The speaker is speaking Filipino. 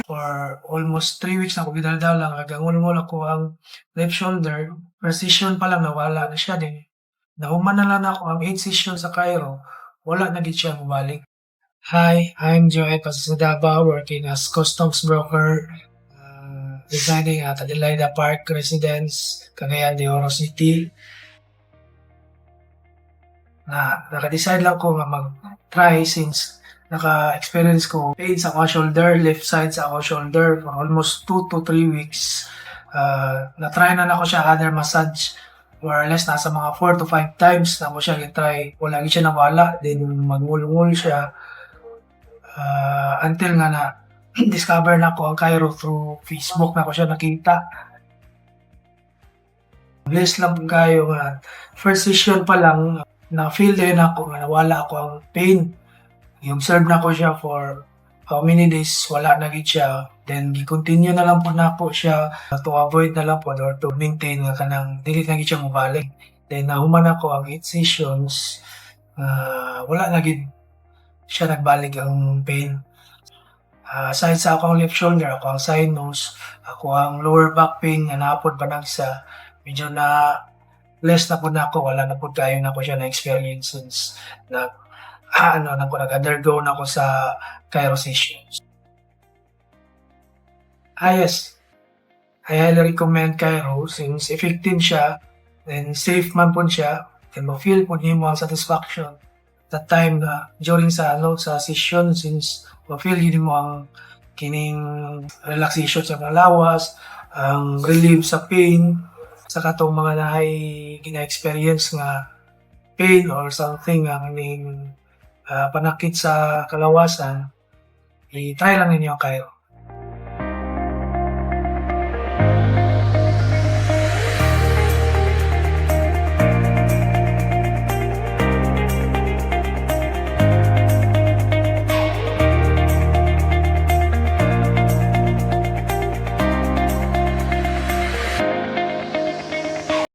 For almost 3 weeks na ako gidala hanggang ngulngol ako ang left shoulder. First session pa lang nawala na siya then nahuman na lang ako ang 8 session sa Cairo, wala na gid siya mobalik. Hi, I'm Joel Pasadaba, working as customs broker, residing at Adelaida Park Residence, Cagayan de Oro City. Naka-decide lang ko nga mag-try since naka-experience ko pain sa akong shoulder, left side sa akong shoulder for almost 2 to 3 weeks. Na-try na ako siya other massage more or less nasa mga 4 to 5 times na ako siya gitry. Wala gid siya nawala, then magngul-ngul siya. Until nga na discover na ko ang Cairo through Facebook na ko siya nakita. Blessed lang po kayo nga first session pa lang na feel din ako nga nawala ako ang pain. I-observe na ko siya for how many days wala na gid siya. Then gi-continue na lang po nako siya to avoid na lang po or to maintain nga kanang dili na gid siya mobalik. Then nahuman ako ang 8 sessions, wala na gid siya nagbalik ang pain. Aside sa akong left shoulder, ako ang side nose, ako ang lower back pain nga naapod pa nagsa medyo na less na po nako, wala na po kayo na ko siya na experience since nag-undergo na ako sa Cairo sessions. Yes, I highly recommend Cairo since effective siya, then safe man po siya, then ma-feel po nimo ang satisfaction that time na during sa session since ma-feel yun mo ang kining relaxation sa mga lawas, ang relief sa pain, sa katong mga nahay gina-experience nga pain or something nga kining panakit sa kalawasan, i-try lang ninyo ang Cairo.